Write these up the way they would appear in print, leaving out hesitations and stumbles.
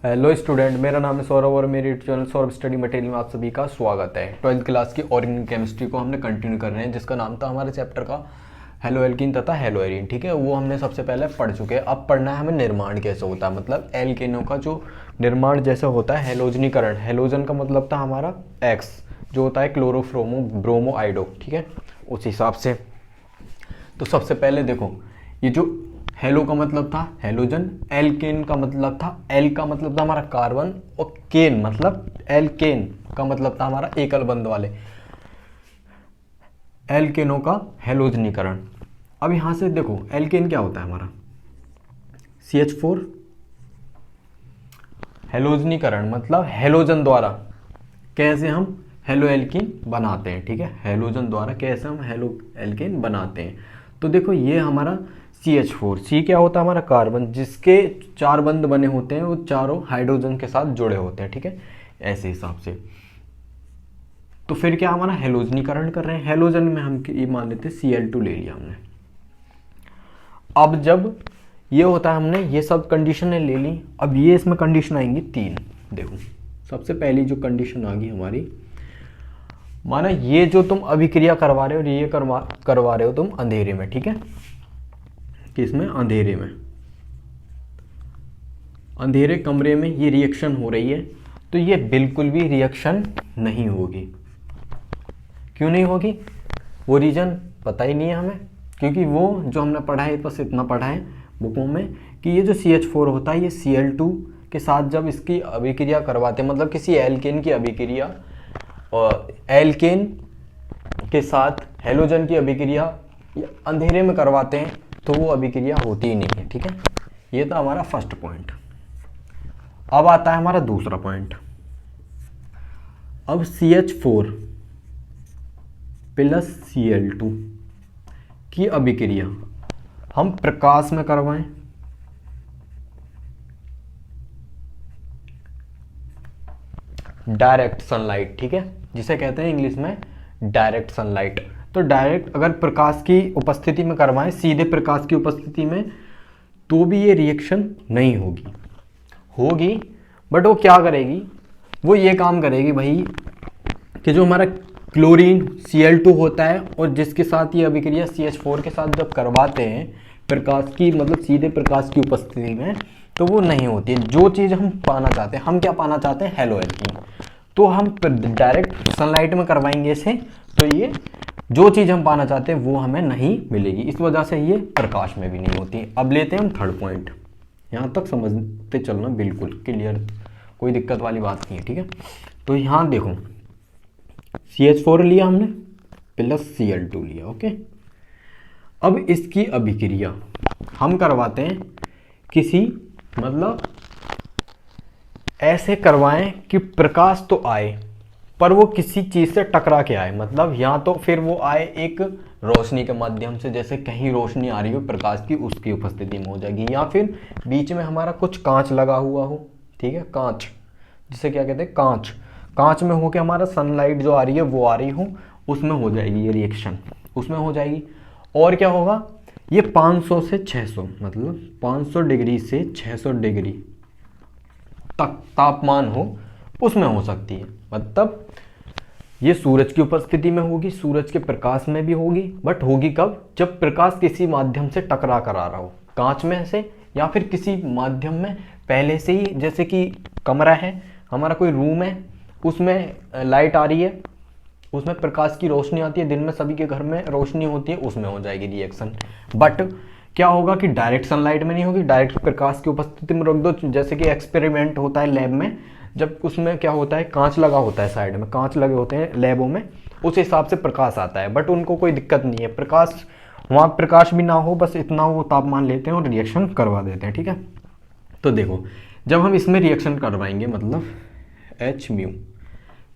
Hello student, मेरा नाम है सौरभ और मेरे चैनल सौरभ स्टडी मटेरियल में आप सभी का स्वागत है। 12th क्लास की ऑर्गेनिक केमिस्ट्री को हमने कंटिन्यू कर रहे हैं, जिसका नाम था हमारे चैप्टर का हेलो एल्कीन तथा हेलो एरीन। ठीक है, वो हमने सबसे पहले पढ़ चुके हैं। अब पढ़ना है हमें निर्माण कैसे होता है, मतलब एल्केनों का जो निर्माण जैसे होता है हेलोजनीकरण। हेलोजन का मतलब था हमारा एक्स, जो होता है क्लोरोफ्रोमो ब्रोमो आइडो। ठीक है, उस हिसाब से तो सबसे पहले देखो, ये जो हेलो का मतलब था हेलोजन, एल्केन का मतलब था, एल का मतलब था हमारा कार्बन, और केन मतलब एल्केन का मतलब था हमारा एकल बंध वाले एल्केनों का हेलोजनीकरण। अब यहां से देखो एल्केन क्या होता है हमारा CH4। हेलोजनीकरण मतलब हेलोजन द्वारा कैसे हम हेलो एल्कीन बनाते हैं। ठीक है, हेलोजन द्वारा कैसे हम हेलो एल्कीन बनाते हैं। तो देखो ये हमारा CH4, सी क्या होता है हमारा कार्बन, जिसके 4 बंध बने होते हैं, वो चारों हाइड्रोजन के साथ जुड़े होते हैं। ठीक है, ऐसे हिसाब से। तो फिर क्या हमारा हेलोजनीकरण कर रहे हैं, हेलोजन में हम ये मान लेते हैं Cl2 ले लिया हमने। अब जब ये होता है, हमने ये सब कंडीशनें ले ली, अब ये इसमें कंडीशन आएंगी 3। देखो सबसे पहली जो कंडीशन आ गई हमारी, माना ये जो तुम अभिक्रिया करवा रहे हो, ये करवा रहे हो तुम अंधेरे में। ठीक है, किसमें, अंधेरे में, अंधेरे कमरे में ये रिएक्शन हो रही है, तो ये बिल्कुल भी रिएक्शन नहीं होगी। क्यों नहीं होगी, वो रीजन पता ही नहीं है हमें, क्योंकि वो जो हमने पढ़ा है बस इतना पढ़ा है बुकों में कि ये जो CH4 होता है, ये Cl2 के साथ जब इसकी अभिक्रिया करवाते हैं, मतलब किसी एल्केन की अभिक्रिया और एल्केन के साथ हेलोजन की अभिक्रिया अंधेरे में करवाते हैं, तो वो अभिक्रिया होती ही नहीं है। ठीक है, ये था हमारा फर्स्ट पॉइंट। अब आता है हमारा दूसरा पॉइंट। अब CH4 प्लस Cl2 की अभिक्रिया हम प्रकाश में करवाएं, डायरेक्ट सनलाइट। ठीक है, जिसे कहते हैं इंग्लिश में डायरेक्ट सनलाइट। तो डायरेक्ट अगर प्रकाश की उपस्थिति में करवाएं, सीधे प्रकाश की उपस्थिति में, तो भी ये रिएक्शन नहीं होगी। होगी बट वो क्या करेगी, वो ये काम करेगी भाई कि जो हमारा क्लोरीन Cl2 होता है और जिसके साथ ये अभिक्रिया CH4 के साथ जब करवाते हैं प्रकाश की, मतलब सीधे प्रकाश की उपस्थिति में, तो वो नहीं होती है। जो चीज़ हम पाना चाहते हैं, हम क्या पाना चाहते हैं, हेलो एल्कीन, तो हम डायरेक्ट सनलाइट में करवाएंगे इसे, तो ये जो चीज़ हम पाना चाहते हैं वो हमें नहीं मिलेगी। इस वजह से ये प्रकाश में भी नहीं होती। अब लेते हैं हम थर्ड पॉइंट, यहाँ तक समझते चलना, बिल्कुल क्लियर, कोई दिक्कत वाली बात नहीं है। ठीक है, तो यहाँ देखो CH4 लिया हमने प्लस Cl2 लिया। ओके, अब इसकी अभिक्रिया हम करवाते हैं किसी, मतलब ऐसे करवाएं कि प्रकाश तो आए पर वो किसी चीज से टकरा के आए, मतलब या तो फिर वो आए एक रोशनी के माध्यम से, जैसे कहीं रोशनी आ रही हो प्रकाश की, उसकी उपस्थिति में हो जाएगी, या फिर बीच में हमारा कुछ कांच लगा हुआ हो। ठीक है, कांच, जिसे क्या कहते हैं, कांच, कांच में हो के हमारा सनलाइट जो आ रही है वो आ रही हो, उसमें हो जाएगी ये रिएक्शन, उसमें हो जाएगी। और क्या होगा, ये 500 से 600, मतलब 500 डिग्री से 600 डिग्री तक तापमान हो, उसमें हो सकती है। मतलब ये सूरज की उपस्थिति में होगी, सूरज के प्रकाश में भी होगी, बट होगी कब, जब प्रकाश किसी माध्यम से टकरा कर आ रहा हो, कांच में से या फिर किसी माध्यम में पहले से ही, जैसे कि कमरा है हमारा, कोई रूम है, उसमें लाइट आ रही है, उसमें प्रकाश की रोशनी आती है, दिन में सभी के घर में रोशनी होती है, उसमें हो जाएगी रिएक्शन। बट क्या होगा कि डायरेक्ट सनलाइट में नहीं होगी, डायरेक्ट प्रकाश की उपस्थिति में रख दो, जैसे कि एक्सपेरिमेंट होता है लैब में, जब उसमें क्या होता है, कांच लगा होता है, साइड में कांच लगे होते हैं लैबों में, उस हिसाब से प्रकाश आता है, बट उनको कोई दिक्कत नहीं है, प्रकाश वहाँ प्रकाश भी ना हो, बस इतना वो तापमान लेते हैं और रिएक्शन करवा देते हैं। ठीक है, तो देखो जब हम इसमें रिएक्शन करवाएंगे, मतलब H म्यू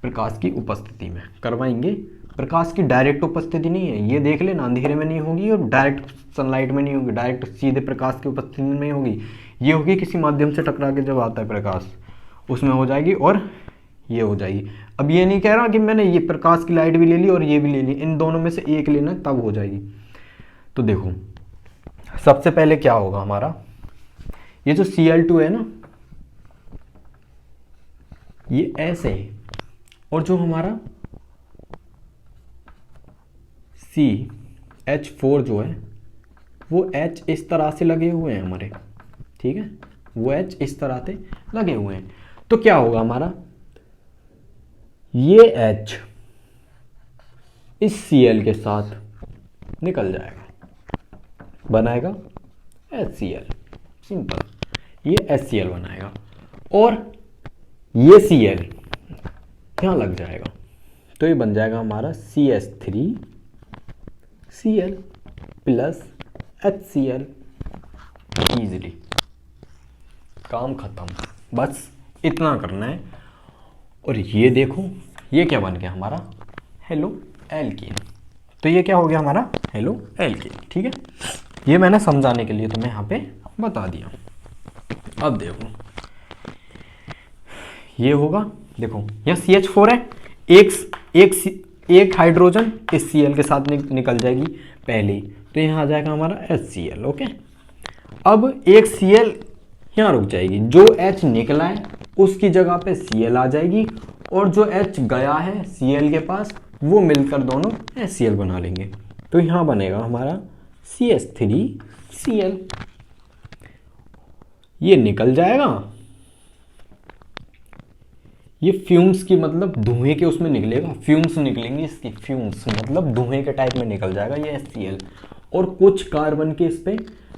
प्रकाश की उपस्थिति में करवाएंगे, प्रकाश की डायरेक्ट उपस्थिति नहीं है, ये देख लेना, अंधेरे में नहीं होगी और डायरेक्ट सनलाइट में नहीं होगी, डायरेक्ट सीधे प्रकाश की उपस्थिति में नहीं होगी, ये होगी किसी माध्यम से टकरा के जब आता है प्रकाश, उसमें हो जाएगी और ये हो जाएगी। अब ये नहीं कह रहा कि मैंने ये प्रकाश की लाइट भी ले ली और ये भी ले ली, इन दोनों में से एक लेना तब हो जाएगी। तो देखो सबसे पहले क्या होगा हमारा, ये जो Cl2 है ना, ये ऐसे, और जो हमारा CH4 जो है वो H इस तरह से लगे हुए हैं हमारे, ठीक है, वो H इस तरह से लगे हुए हैं। तो क्या होगा हमारा, ये H इस Cl के साथ निकल जाएगा, बनाएगा HCl, सिंपल, ये HCl बनाएगा, और ये Cl यहाँ लग जाएगा, तो ये बन जाएगा हमारा CH3Cl प्लस HCl। इजीली काम खत्म, बस इतना करना है। और ये देखो, ये क्या बन गया हमारा, हेलो एल्कीन। तो ये क्या हो गया हमारा, हेलो एल्कीन, ठीक है। ये मैंने समझाने के लिए तुम्हें यहाँ पे बता दिया। अब देखो ये होगा, देखो यहाँ CH4 है, एक हाइड्रोजन इस Cl के साथ निकल जाएगी पहले ही, तो यहाँ आ जाएगा हमारा HCl। ओके, अब एक Cl यहाँ रुक जाएगी, जो H निकला है उसकी जगह पे Cl आ जाएगी, और जो H गया है Cl के पास वो मिलकर दोनों HCl बना लेंगे। तो यहाँ बनेगा हमारा CH3Cl, ये निकल जाएगा, ये फ्यूम्स की मतलब धुएं के उसमें निकलेगा, फ्यूम्स निकलेंगी इसकी, फ्यूम्स मतलब धुएं के टाइप में निकल जाएगा ये HCl। और कुछ कार्बन के इस पे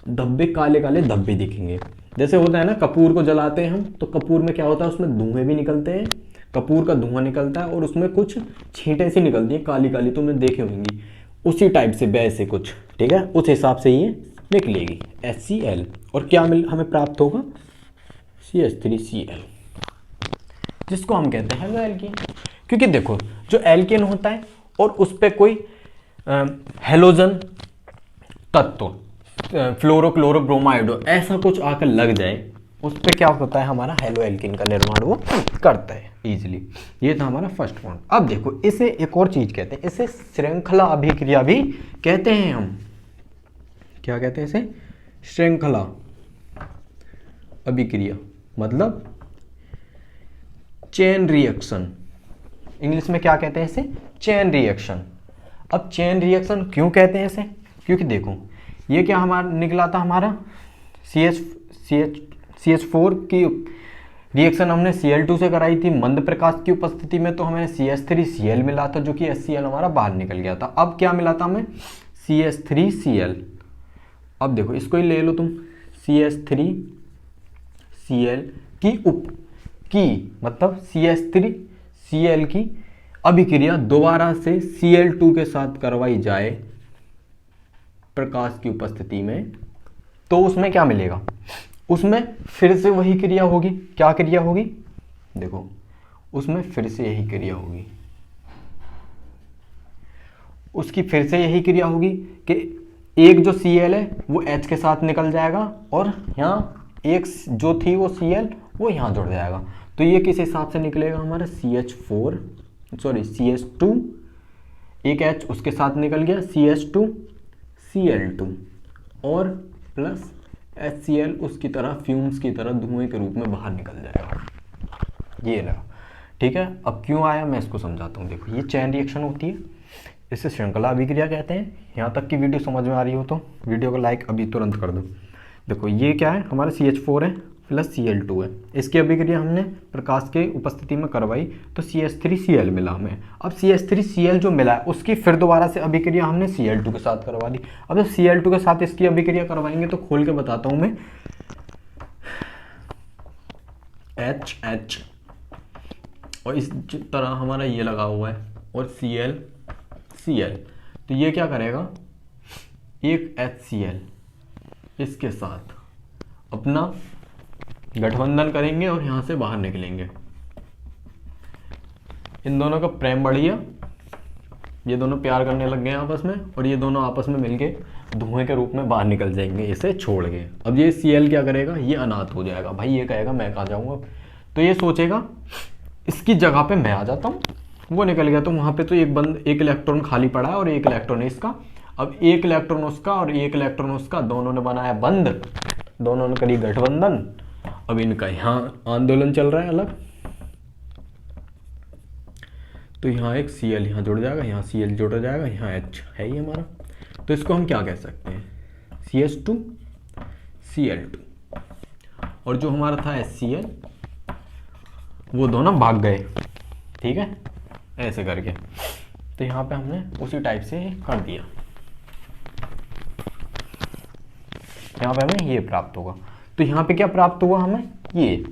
धब्बे, काले काले धब्बे दिखेंगे। जैसे होता है ना, कपूर को जलाते हैं हम, तो कपूर में क्या होता है, उसमें धुएं भी निकलते हैं, कपूर का धुआं निकलता है, और उसमें कुछ छींटें सी निकलती हैं काली काली, तुमने देखे होंगी, उसी टाइप से वैसे कुछ, ठीक है, उस हिसाब से ये निकलेगी HCl। और क्या हमें प्राप्त होगा, CH3Cl, जिसको हम कहते हैं हेलो एल्कीन। क्योंकि देखो जो एल्कीन होता है और उस पर कोई हेलोजन तत्व, फ्लोरोक्लोरोब्रोमाइड ऐसा कुछ आकर लग जाए, उस पर क्या होता है, हमारा हेलो एल्कीन का निर्माण वो करता है इजीली। ये था हमारा फर्स्ट पॉइंट। अब देखो इसे एक और चीज कहते हैं, इसे श्रृंखला अभिक्रिया भी कहते हैं हम। क्या कहते हैं इसे, श्रृंखला अभिक्रिया, मतलब चेन रिएक्शन। इंग्लिश में क्या कहते हैं इसे, चेन रिएक्शन। अब चेन रिएक्शन क्यों कहते हैं इसे, क्योंकि देखो ये क्या हमारा निकला था, हमारा CH4 की रिएक्शन हमने Cl2 से कराई थी मंद प्रकाश की उपस्थिति में, तो हमें CH3Cl मिला था, जो कि HCl हमारा बाहर निकल गया था। अब क्या मिला था हमें, CH3Cl। अब देखो इसको ही ले लो तुम, CH3Cl की मतलब CH3Cl की अभिक्रिया दोबारा से Cl2 के साथ करवाई जाए प्रकाश की उपस्थिति में, तो उसमें क्या मिलेगा, उसमें फिर से वही क्रिया होगी। क्या क्रिया होगी, देखो उसमें फिर से यही क्रिया होगी, उसकी फिर से यही क्रिया होगी कि एक जो Cl है वो H के साथ निकल जाएगा, और यहाँ एक जो थी वो Cl वो यहाँ जुड़ जाएगा। तो ये किस हिसाब से निकलेगा हमारा, CH2, एक H उसके साथ निकल गया, CH2 Cl2 और प्लस HCl उसकी तरह फ्यूम्स की तरह धुएं के रूप में बाहर निकल जाएगा। ये रहा, ठीक है। अब क्यों आया मैं इसको समझाता हूँ। देखो ये चैन रिएक्शन होती है, इसे श्रृंखला अभिक्रिया कहते हैं। यहाँ तक की वीडियो समझ में आ रही हो तो वीडियो को लाइक अभी तुरंत कर दो। देखो ये क्या है, हमारा CH4 है प्लस Cl2 है, इसकी अभिक्रिया हमने प्रकाश के उपस्थिति में करवाई तो CH3Cl मिला हमें। अब CH3Cl जो मिला है उसकी फिर दोबारा से अभिक्रिया हमने Cl2 के साथ करवा दी। अब जब Cl2 के साथ इसकी अभिक्रिया करवाएंगे तो खोल के बताता हूँ मैं, HH और इस तरह हमारा ये लगा हुआ है और Cl, तो ये क्या करेगा, एक HCl इसके साथ अपना गठबंधन करेंगे और यहाँ से बाहर निकलेंगे। इन दोनों का प्रेम बढ़ गया, ये दोनों प्यार करने लग गए आपस में, और ये दोनों आपस में मिलके धुएं के रूप में बाहर निकल जाएंगे इसे छोड़ के। अब ये Cl क्या करेगा, ये अनाथ हो जाएगा, भाई ये कहेगा मैं कहाँ जाऊँगा, तो ये सोचेगा इसकी जगह पे मैं आ जाता हूँ, वो निकल गया। तो वहाँ पे तो एक इलेक्ट्रॉन खाली पड़ा है और एक इलेक्ट्रॉन है इसका। अब एक इलेक्ट्रॉन उसका और एक इलेक्ट्रॉन उसका, दोनों ने बनाया बंध, दोनों ने करी गठबंधन। अब इनका यहाँ आंदोलन चल रहा है अलग, तो यहाँ एक Cl यहाँ जुड़ जाएगा, यहाँ Cl जुड़ जाएगा, यहाँ H है ही हमारा। तो इसको हम क्या कह सकते हैं, CH2 Cl2। और जो हमारा था HCl वो दोनों भाग गए, ठीक है, ऐसे करके। तो यहाँ पे हमने उसी टाइप से कर दिया, यहाँ पे हमें ये प्राप्त होगा। तो यहाँ पे क्या प्राप्त हुआ हमें, ये।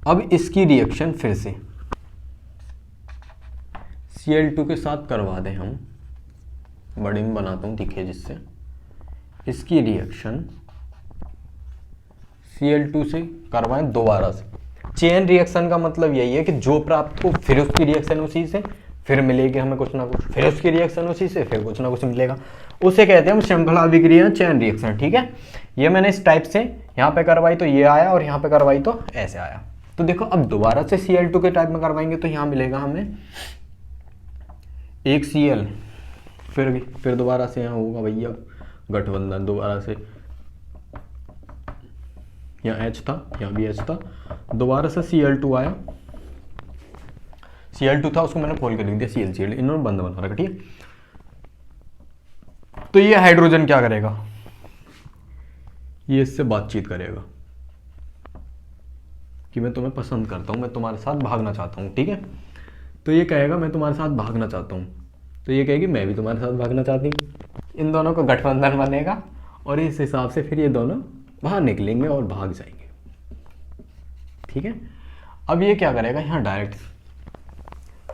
अब इसकी रिएक्शन फिर से Cl2 के साथ करवा दें हम, बड़ी में बनाता हूँ दिखे जिससे। इसकी रिएक्शन Cl2 से करवाएं दोबारा से। चेन रिएक्शन का मतलब यही है कि जो प्राप्त हो फिर उसकी रिएक्शन उसी से, फिर मिलेगी हमें कुछ ना कुछ, फिर उसकी रिएक्शन उसी से, फिर कुछ ना कुछ मिलेगा। उसे कहते हैं हम श्रृंखला अभिक्रिया, चेन रिएक्शन, ठीक है। ये मैंने इस टाइप से यहाँ पे करवाई तो ये आया, और यहाँ पे करवाई तो ऐसे आया। तो देखो अब दोबारा से Cl2 के टाइप में करवाएंगे तो यहाँ मिलेगा हमें एक Cl, फिर दोबारा से यहाँ होगा भैया गठबंधन, दोबारा से यहाँ H था, यहाँ भी H था, दोबारा से Cl2 आया, Cl2 था उसको मैंने खोल के लिख दिया Cl, इन्होंने बंद बना रखा, ठीक है। तो ये हाइड्रोजन क्या करेगा, ये इससे बातचीत करेगा कि मैं तुम्हें पसंद करता हूं, मैं तुम्हारे साथ भागना चाहता हूं, ठीक है। तो ये कहेगा मैं तुम्हारे साथ भागना चाहता हूं, तो ये कहेगी मैं भी तुम्हारे साथ भागना चाहती हूँ। इन दोनों का गठबंधन बनेगा और इस हिसाब से फिर ये दोनों बाहर निकलेंगे और भाग जाएंगे, ठीक है। अब ये क्या करेगा, यहाँ डायरेक्ट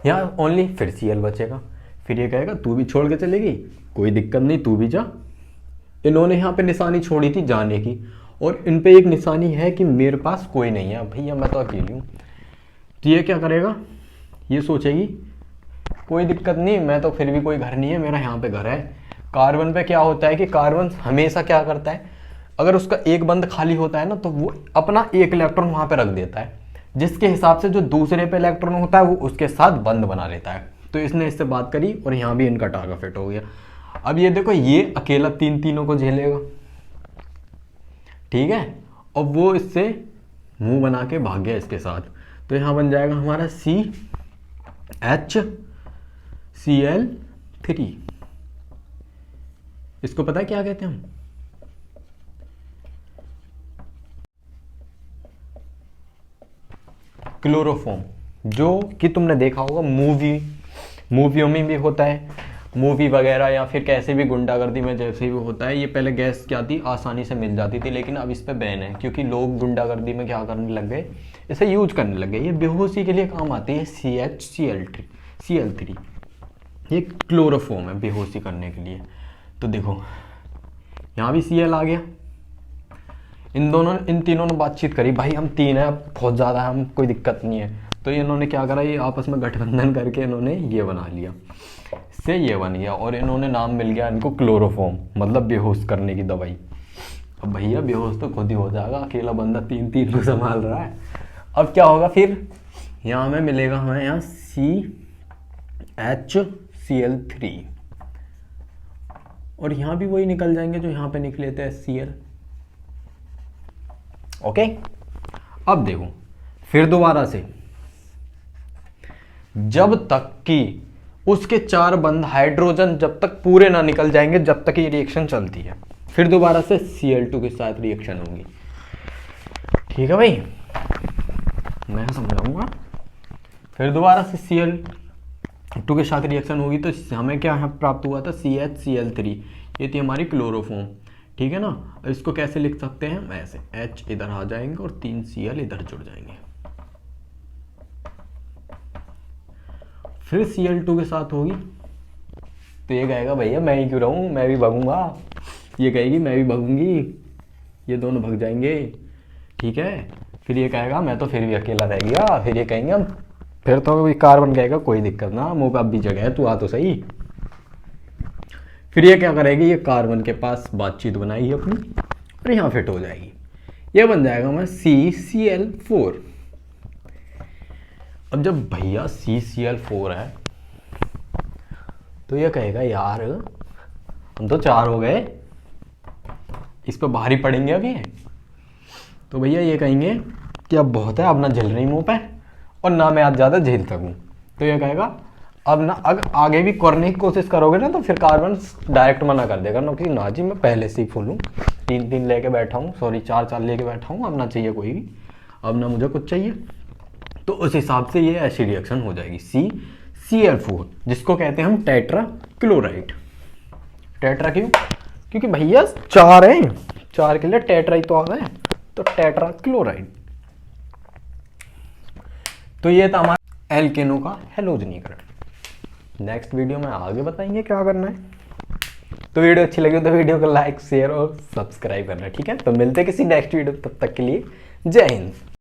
यहाँ ओनली फिर Cl बचेगा, फिर ये कहेगा तू भी छोड़ के चलेगी, कोई दिक्कत नहीं तू भी जा। इन्होंने यहाँ पे निशानी छोड़ी थी जाने की, और इन पे एक निशानी है कि मेरे पास कोई नहीं है भैया, मैं तो अकेली हूँ। तो ये क्या करेगा, ये सोचेगी कोई दिक्कत नहीं, मैं तो फिर भी कोई घर नहीं है, मेरा यहाँ पे घर है। कार्बन पे क्या होता है कि कार्बन हमेशा क्या करता है, अगर उसका एक बंद खाली होता है ना तो वो अपना एक इलेक्ट्रॉन वहाँ पे रख देता है, जिसके हिसाब से जो दूसरे पे इलेक्ट्रॉन होता है वो उसके साथ बंद बना लेता है। तो इसने इससे बात करी और यहाँ भी इनका टारगेट फिट हो गया। अब ये देखो ये अकेला तीनों को झेलेगा, ठीक है, और वो इससे मुंह बना के भाग गया इसके साथ। तो यहाँ बन जाएगा हमारा CHCl3। इसको पता है क्या कहते हैं हम, क्लोरोफॉर्म, जो कि तुमने देखा होगा मूवियों में भी होता है, मूवी वगैरह या फिर कैसे भी गुंडागर्दी में जैसे भी होता है। ये पहले गैस क्या थी, आसानी से मिल जाती थी, लेकिन अब इस पे बैन है क्योंकि लोग गुंडागर्दी में क्या करने लग गए, इसे यूज करने लग गए। ये बेहोशी के लिए काम आती है CHCl3, ये क्लोरोफॉर्म है बेहोशी करने के लिए। तो देखो यहाँ भी Cl आ गया, इन तीनों ने बातचीत करी, भाई हम तीन है, बहुत ज़्यादा है, हम कोई दिक्कत नहीं है। तो इन्होंने क्या करा, ये आपस में गठबंधन करके इन्होंने ये बना लिया, से ये बन गया, और इन्होंने नाम मिल गया इनको क्लोरोफॉर्म, मतलब बेहोश करने की दवाई। अब भैया बेहोश तो खुद ही हो जाएगा, अकेला बंदा तीन लोग संभाल रहा है। अब क्या होगा फिर, यहाँ हमें मिलेगा, हमें यहाँ CHCl3, और यहाँ भी वही निकल जाएंगे जो यहाँ पे निकले थे Cl। ओके, अब देखो फिर दोबारा से, जब तक कि उसके 4 बंध हाइड्रोजन जब तक पूरे ना निकल जाएंगे, जब तक ये रिएक्शन चलती है, फिर दोबारा से Cl2 के साथ रिएक्शन होगी, ठीक है भाई, मैं समझाऊंगा। फिर दोबारा से Cl2 के साथ रिएक्शन होगी, तो हमें क्या प्राप्त हुआ था, CHCl3, ये थी हमारी क्लोरोफॉर्म, ठीक है ना। इसको कैसे लिख सकते हैं, ऐसे H इधर आ जाएंगे और 3 Cl इधर जुड़ जाएंगे। फिर Cl2 के साथ होगी, तो ये कहेगा भैया मैं ही क्यों रहूं, मैं भी भागूंगा, ये कहेगी मैं भी भागूंगी, ये दोनों भाग जाएंगे, ठीक है। फिर ये कहेगा मैं तो फिर भी अकेला रह गया, फिर ये कहेंगे हम, फिर तो कार्बन कहेगा कोई दिक्कत ना, मुंह पे अब भी जगह है, तू आ तो सही। फिर ये क्या करेगी, ये कार्बन के पास बातचीत बनाएगी अपनी और यहाँ फिट हो जाएगी, ये बन जाएगा हमारा CCl4। अब जब भैया CCl4 है तो ये कहेगा यार हम तो 4 हो गए, इस पर भारी पड़ेंगे अब ये। तो भैया ये कहेंगे कि अब बहुत है, अब ना झेल रही मुंह पे, और ना मैं आज ज़्यादा झेल सकूँ, तो ये कहेगा अब ना, अगर आगे भी करने की कोशिश करोगे ना तो फिर कार्बन डायरेक्ट मना कर देगा ना, कि ना जी मैं पहले से ही फुल हूँ, 3 3 लेके बैठा हूँ, सॉरी 4 4 लेके बैठा हूँ, अब ना चाहिए कोई भी, अब ना मुझे कुछ चाहिए। तो उस हिसाब से ये ऐसी रिएक्शन हो जाएगी CCl4, जिसको कहते हैं हम टेट्रा क्लोराइड। टेट्रा क्यों? क्योंकि भैया 4 हैं, 4 के लिए टेट्रा ही तो आ गए, तो टेट्रा क्लोराइड। तो ये था हमारा एल्केनो का हैलोजनीकरण। नेक्स्ट वीडियो में आगे बताएंगे क्या करना है। तो वीडियो अच्छी लगी तो वीडियो को लाइक शेयर और सब्सक्राइब करना, ठीक है। तो मिलते किसी नेक्स्ट वीडियो, तब तक के लिए जय हिंद।